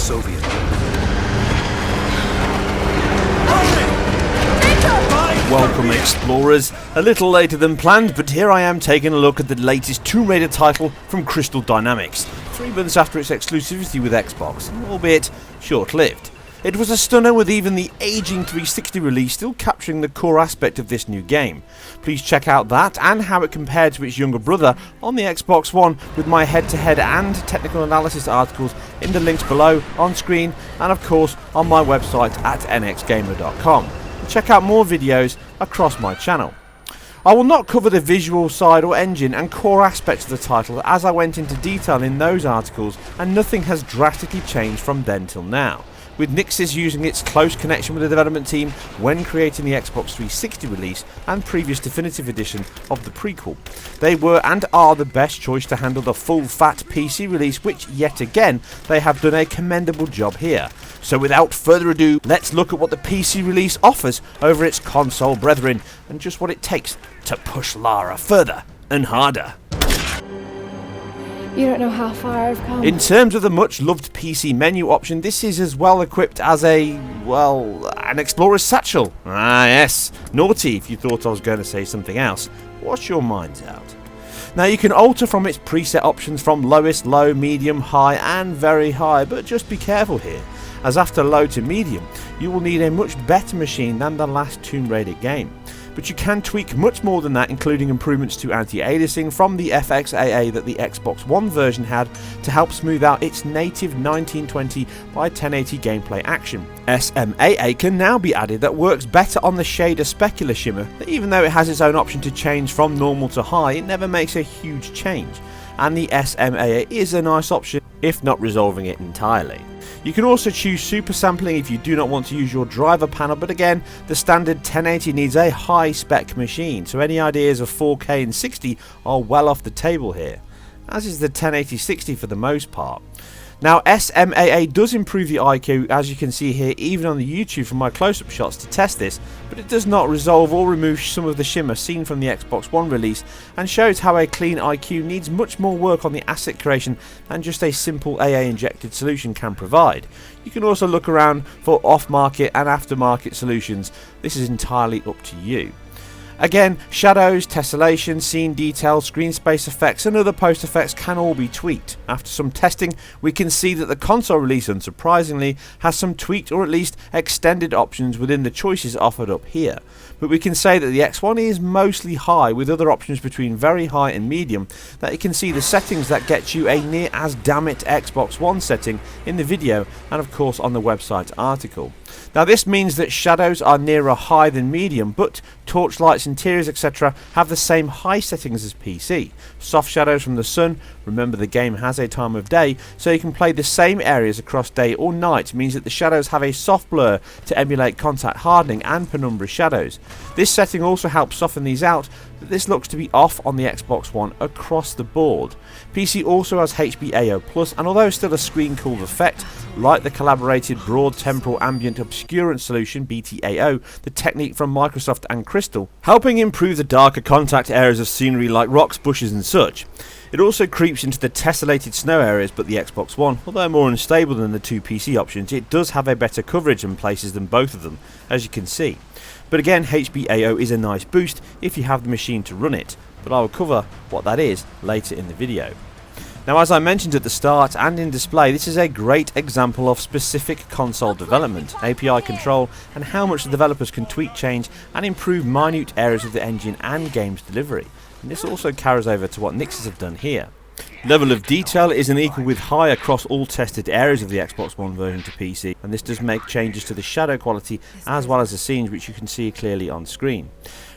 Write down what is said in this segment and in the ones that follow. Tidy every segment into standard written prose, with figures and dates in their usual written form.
Soviet. Welcome explorers, a little later than planned, but here I am taking a look at the latest Tomb Raider title from Crystal Dynamics, 3 months after its exclusivity with Xbox, albeit short-lived. It was a stunner, with even the aging 360 release still capturing the core aspect of this new game. Please check out that and how it compared to its younger brother on the Xbox One with my head-to-head and technical analysis articles in the links below, on screen, and of course on my website at nxgamer.com. Check out more videos across my channel. I will not cover the visual side or engine and core aspects of the title, as I went into detail in those articles, and nothing has drastically changed from then till now, with Nixxes using its close connection with the development team when creating the Xbox 360 release and previous definitive edition of the prequel. They were and are the best choice to handle the full fat PC release, which yet again they have done a commendable job here. So without further ado, let's look at what the PC release offers over its console brethren, and just what it takes to push Lara further and harder. You don't know how far I've come. In terms of the much loved PC menu option, this is as well equipped as an Explorer's Satchel. Ah yes, naughty if you thought I was going to say something else. Wash your minds out. Now you can alter from its preset options from lowest, low, medium, high and very high, but just be careful here, as after low to medium you will need a much better machine than the last Tomb Raider game. But you can tweak much more than that, including improvements to anti-aliasing from the FXAA that the Xbox One version had to help smooth out its native 1920 by 1080 gameplay action. SMAA can now be added that works better on the shader specular shimmer, that even though it has its own option to change from normal to high, it never makes a huge change, and the SMAA is a nice option if not resolving it entirely. You can also choose super sampling if you do not want to use your driver panel, but again, the standard 1080 needs a high spec machine, so any ideas of 4K and 60 are well off the table here, as is the 1080-60 for the most part. Now SMAA does improve the IQ, as you can see here even on the YouTube from my close-up shots to test this, but it does not resolve or remove some of the shimmer seen from the Xbox One release, and shows how a clean IQ needs much more work on the asset creation than just a simple AA injected solution can provide. You can also look around for off-market and aftermarket solutions. This is entirely up to you. Again, shadows, tessellation, scene detail, screen space effects and other post effects can all be tweaked. After some testing, we can see that the console release, unsurprisingly, has some tweaked or at least extended options within the choices offered up here. But we can say that the X1 is mostly high, with other options between very high and medium, that you can see the settings that get you a near as damn it Xbox One setting in the video and of course on the website article. Now this means that shadows are nearer high than medium, but torchlights, interiors etc. have the same high settings as PC. Soft shadows from the sun, remember the game has a time of day, so you can play the same areas across day or night, means that the shadows have a soft blur to emulate contact hardening and penumbra shadows. This setting also helps soften these out, but this looks to be off on the Xbox One across the board. PC also has HBAO+, and although still a screen cooled effect, like the collaborated Broad Temporal Ambient Obscurance Solution BTAO, the technique from Microsoft and Crystal, helping improve the darker contact areas of scenery like rocks, bushes and such. It also creeps into the tessellated snow areas, but the Xbox One, although more unstable than the two PC options, it does have a better coverage in places than both of them, as you can see. But again, HBAO is a nice boost if you have the machine to run it, but I will cover what that is later in the video. Now, as I mentioned at the start and in display, this is a great example of specific console development, API control, and how much the developers can tweak, change and improve minute areas of the engine and game's delivery. And this also carries over to what Nixxes have done here. Level of detail is an equal with high across all tested areas of the Xbox One version to PC, and this does make changes to the shadow quality as well as the scenes, which you can see clearly on screen.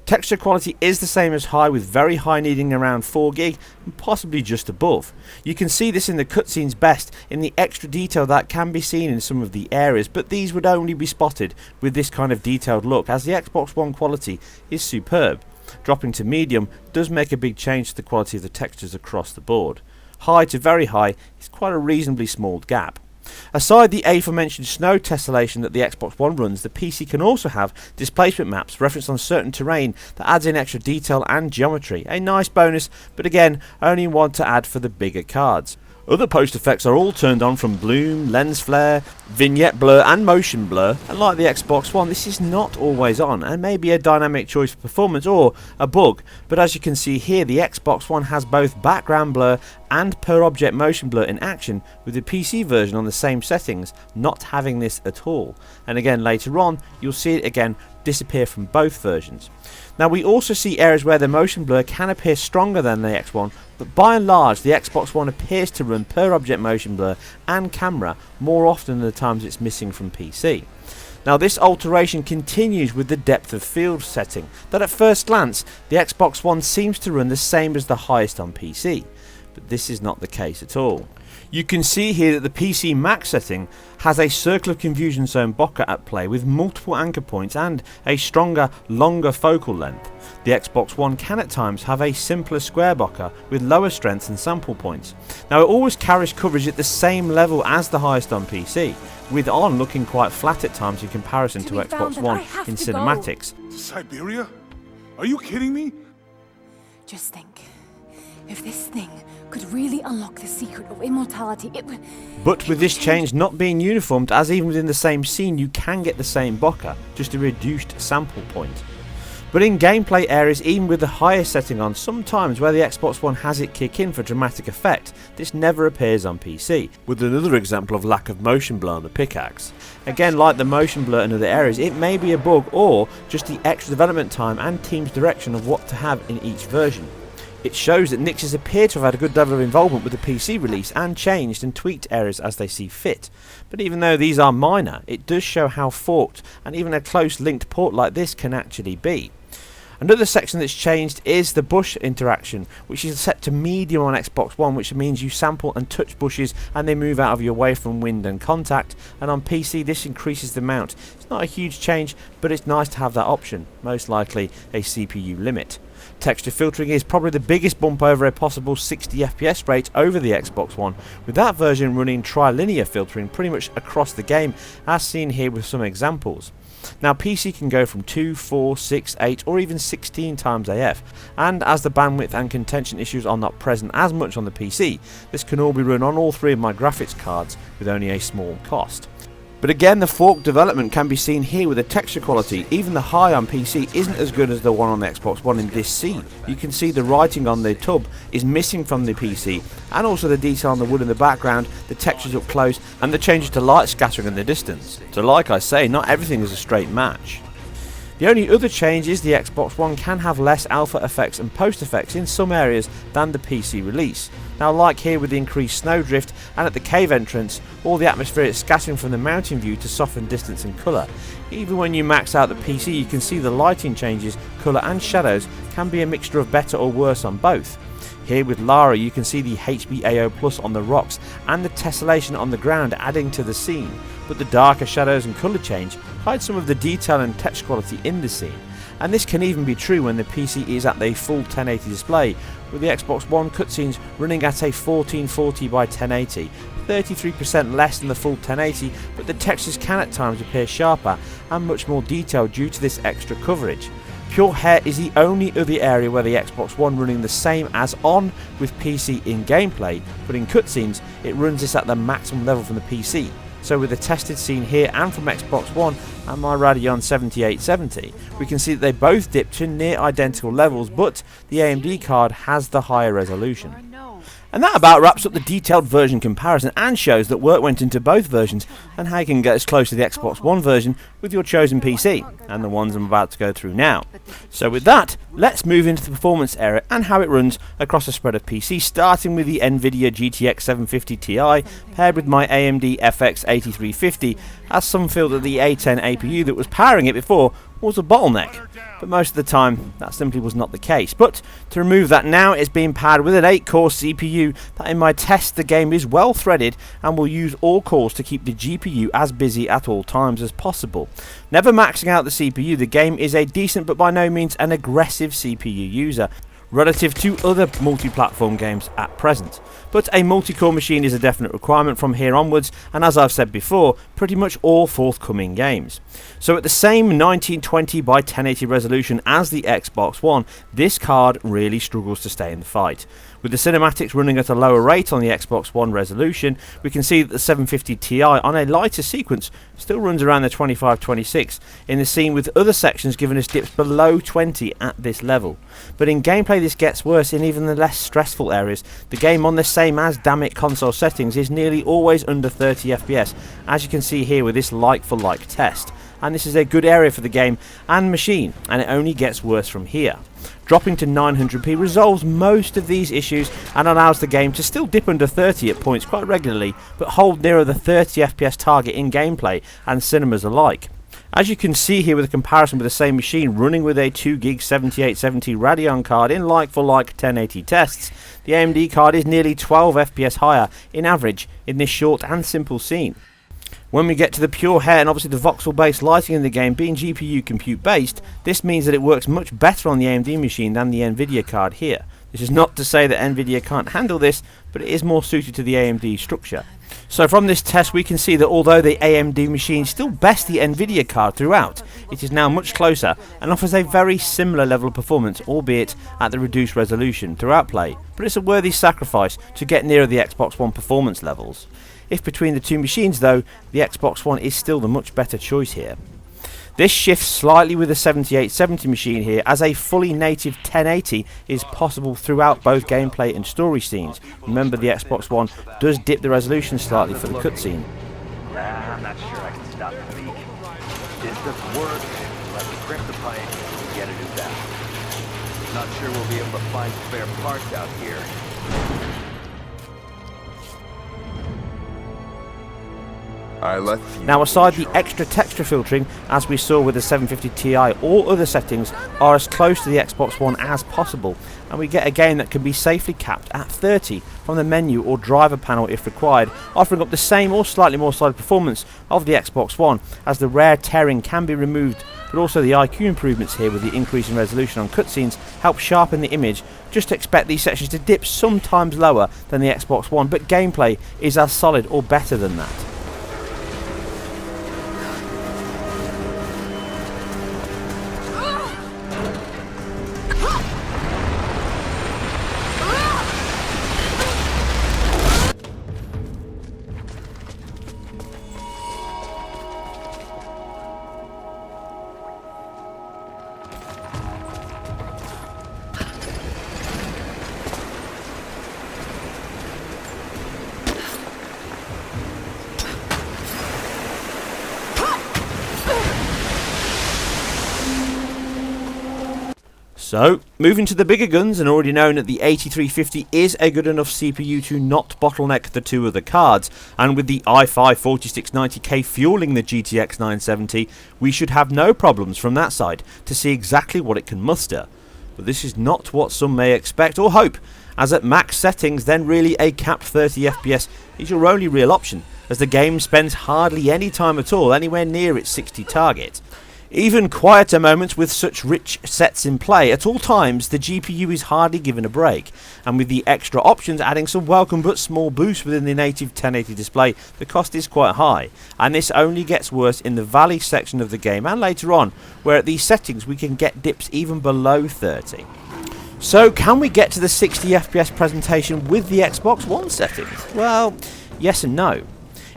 Texture quality is the same as high, with very high needing around 4 gig and possibly just above. You can see this in the cutscenes best in the extra detail that can be seen in some of the areas, but these would only be spotted with this kind of detailed look, as the Xbox One quality is superb. Dropping to medium does make a big change to the quality of the textures across the board. High to very high is quite a reasonably small gap. Aside the aforementioned snow tessellation that the Xbox One runs, the PC can also have displacement maps referenced on certain terrain that adds in extra detail and geometry. A nice bonus, but again, only one to add for the bigger cards. Other post effects are all turned on, from bloom, lens flare, vignette blur and motion blur, and like the Xbox One, this is not always on and may be a dynamic choice for performance or a bug, but as you can see here, the Xbox One has both background blur and per object motion blur in action, with the PC version on the same settings not having this at all. And again later on you'll see it again disappear from both versions. Now we also see areas where the motion blur can appear stronger than the X1, but by and large the Xbox One appears to run per object motion blur and camera more often than the times it's missing from PC. Now this alteration continues with the depth of field setting, that at first glance the Xbox One seems to run the same as the highest on PC, but this is not the case at all. You can see here that the PC max setting has a circle of confusion zone bokeh at play with multiple anchor points and a stronger, longer focal length. The Xbox One can at times have a simpler square bokeh with lower strength and sample points. Now it always carries coverage at the same level as the highest on PC, with on looking quite flat at times in comparison to Xbox One in cinematics. Siberia? Are you kidding me? Just think, if this thing could really unlock the secret of immortality, it would... But with this change not being uniformed, as even within the same scene you can get the same bokeh, just a reduced sample point. But in gameplay areas, even with the highest setting on, sometimes where the Xbox One has it kick in for dramatic effect, this never appears on PC, with another example of lack of motion blur on the pickaxe. Again, like the motion blur in other areas, it may be a bug or just the extra development time and team's direction of what to have in each version. It shows that Nixes appear to have had a good level of involvement with the PC release and changed and tweaked areas as they see fit. But even though these are minor, it does show how forked and even a close linked port like this can actually be. Another section that's changed is the bush interaction, which is set to medium on Xbox One, which means you sample and touch bushes and they move out of your way from wind and contact, and on PC this increases the amount. It's not a huge change, but it's nice to have that option, most likely a CPU limit. Texture filtering is probably the biggest bump over a possible 60 FPS rate over the Xbox One, with that version running trilinear filtering pretty much across the game, as seen here with some examples. Now PC can go from 2, 4, 6, 8 or even 16 times AF, and as the bandwidth and contention issues are not present as much on the PC, this can all be run on all three of my graphics cards with only a small cost. But again, the fork development can be seen here with the texture quality. Even the high on PC isn't as good as the one on the Xbox One in this scene. You can see the writing on the tub is missing from the PC, and also the detail on the wood in the background, the textures up close, and the changes to light scattering in the distance. So like I say, not everything is a straight match. The only other change is the Xbox One can have less alpha effects and post effects in some areas than the PC release. Now like here with the increased snowdrift and at the cave entrance, all the atmospheric scattering from the mountain view to soften distance and colour. Even when you max out the PC you can see the lighting changes, colour and shadows can be a mixture of better or worse on both. Here with Lara you can see the HBAO Plus on the rocks and the tessellation on the ground adding to the scene, but the darker shadows and colour change hide some of the detail and text quality in the scene. And this can even be true when the PC is at the full 1080 display, with the Xbox One cutscenes running at a 1440 by 1080, 33% less than the full 1080, but the textures can at times appear sharper and much more detailed due to this extra coverage. Pure hair is the only other area where the Xbox One running the same as on with PC in gameplay, but in cutscenes it runs this at the maximum level from the PC. So with the tested scene here and from Xbox One and my Radeon 7870, we can see that they both dip to near identical levels, but the AMD card has the higher resolution. And that about wraps up the detailed version comparison and shows that work went into both versions and how you can get as close to the Xbox One version with your chosen PC, and the ones I'm about to go through now. So with that, let's move into the performance area and how it runs across a spread of PCs, starting with the Nvidia Gtx 750 Ti paired with my AMD FX 8350, as some feel that the A10 APU that was powering it before was a bottleneck, but most of the time that simply was not the case. But to remove that now, it's being powered with an 8-core CPU that in my test the game is well threaded and will use all cores to keep the GPU as busy at all times as possible. Never maxing out the CPU, the game is a decent but by no means an aggressive CPU user relative to other multi-platform games at present. But a multi-core machine is a definite requirement from here onwards, and as I've said before, pretty much all forthcoming games. So at the same 1920 by 1080 resolution as the Xbox One, this card really struggles to stay in the fight. With the cinematics running at a lower rate on the Xbox One resolution, we can see that the 750 Ti on a lighter sequence still runs around the 25-26 in the scene, with other sections giving us dips below 20 at this level. But in gameplay this gets worse. In even the less stressful areas, the game on the same as dammit console settings is nearly always under 30 FPS, as you can see here with this like-for-like test. And this is a good area for the game and machine, and it only gets worse from here. Dropping to 900p resolves most of these issues and allows the game to still dip under 30 at points quite regularly, but hold nearer the 30 FPS target in gameplay and cinemas alike. As you can see here with a comparison with the same machine running with a 2GB 7870 Radeon card in like-for-like 1080 tests, the AMD card is nearly 12 FPS higher in average in this short and simple scene. When we get to the pure hair and obviously the voxel based lighting in the game being GPU compute based, this means that it works much better on the AMD machine than the Nvidia card here. This is not to say that Nvidia can't handle this, but it is more suited to the AMD structure. So from this test we can see that although the AMD machine still bests the Nvidia card throughout, it is now much closer and offers a very similar level of performance, albeit at the reduced resolution throughout play, but it's a worthy sacrifice to get nearer the Xbox One performance levels. If between the two machines though, the Xbox One is still the much better choice here. This shifts slightly with the 7870 machine here, as a fully native 1080 is possible throughout both gameplay and story scenes. Remember, the Xbox One does dip the resolution slightly for the cutscene. I'm not sure I can stop the leak. This doesn't work. Let's crimp the pipe and get a new valve. Not sure we'll be able to find spare parts out here. Now aside the extra texture filtering, as we saw with the 750 Ti, all other settings are as close to the Xbox One as possible, and we get a game that can be safely capped at 30 from the menu or driver panel if required, offering up the same or slightly more solid performance of the Xbox One, as the rare tearing can be removed, but also the IQ improvements here with the increase in resolution on cutscenes help sharpen the image. Just expect these sections to dip sometimes lower than the Xbox One, but gameplay is as solid or better than that. So, moving to the bigger guns, and already known that the 8350 is a good enough CPU to not bottleneck the two other cards, and with the i5 4690K fueling the GTX 970, we should have no problems from that side to see exactly what it can muster. But this is not what some may expect or hope, as at max settings then really a capped 30 FPS is your only real option, as the game spends hardly any time at all anywhere near its 60 target. Even quieter moments with such rich sets in play, at all times the GPU is hardly given a break, and with the extra options adding some welcome but small boosts within the native 1080 display, the cost is quite high, and this only gets worse in the valley section of the game and later on, where at these settings we can get dips even below 30. So can we get to the 60 FPS presentation with the Xbox One settings? Well, yes and no.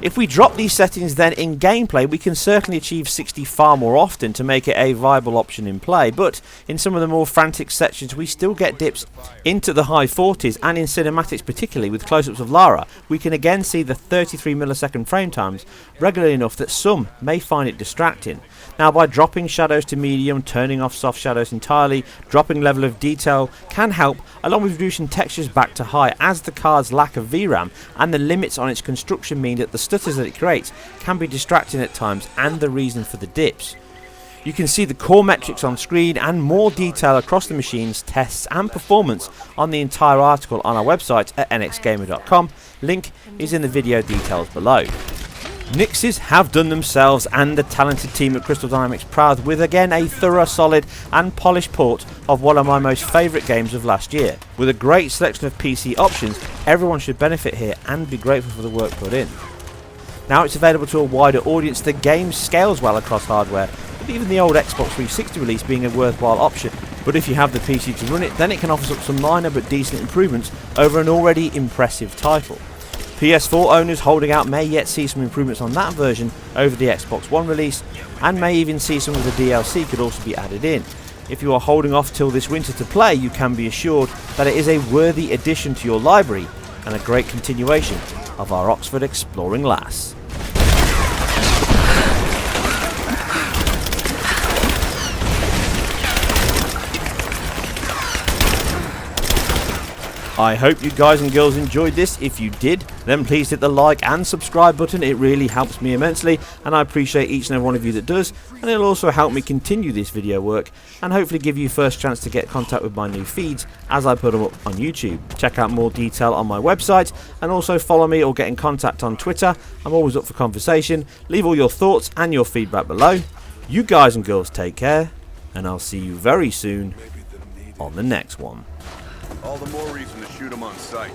If we drop these settings then in gameplay, we can certainly achieve 60 far more often to make it a viable option in play, but in some of the more frantic sections we still get dips into the high 40s, and in cinematics particularly with close-ups of Lara we can again see the 33 millisecond frame times regularly enough that some may find it distracting. Now by dropping shadows to medium, turning off soft shadows entirely, dropping level of detail can help, along with reducing textures back to high, as the card's lack of VRAM and the limits on its construction mean that the stutters that it creates can be distracting at times and the reason for the dips. You can see the core metrics on screen and more detail across the machines, tests and performance on the entire article on our website at nxgamer.com. Link is in the video details below. Nixes have done themselves and the talented team at Crystal Dynamics proud with again a thorough, solid and polished port of one of my most favourite games of last year. With a great selection of PC options, everyone should benefit here and be grateful for the work put in. Now it's available to a wider audience. The game scales well across hardware, with even the old Xbox 360 release being a worthwhile option. But if you have the PC to run it, then it can offer up some minor but decent improvements over an already impressive title. PS4 owners holding out may yet see some improvements on that version over the Xbox One release, and may even see some of the DLC could also be added in. If you are holding off till this winter to play, you can be assured that it is a worthy addition to your library and a great continuation of our Oxford exploring lass. I hope you guys and girls enjoyed this. If you did, then please hit the like and subscribe button. It really helps me immensely, and I appreciate each and every one of you that does, and it'll also help me continue this video work and hopefully give you first chance to get contact with my new feeds as I put them up on YouTube. Check out more detail on my website, and also follow me or get in contact on Twitter. I'm always up for conversation. Leave all your thoughts and your feedback below. You guys and girls take care, and I'll see you very soon on the next one. All the more reason to shoot him on sight.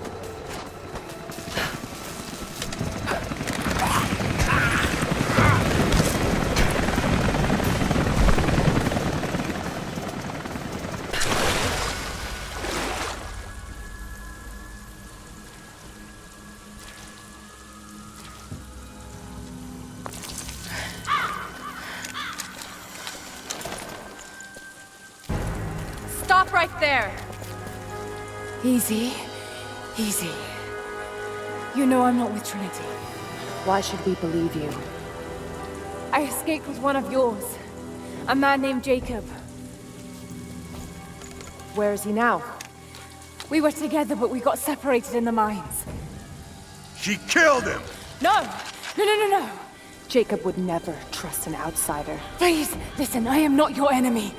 Stop right there! Easy. Easy. You know I'm not with Trinity. Why should we believe you? I escaped with one of yours. A man named Jacob. Where is he now? We were together, but we got separated in the mines. She killed him! No! No! Jacob would never trust an outsider. Please, listen, I am not your enemy.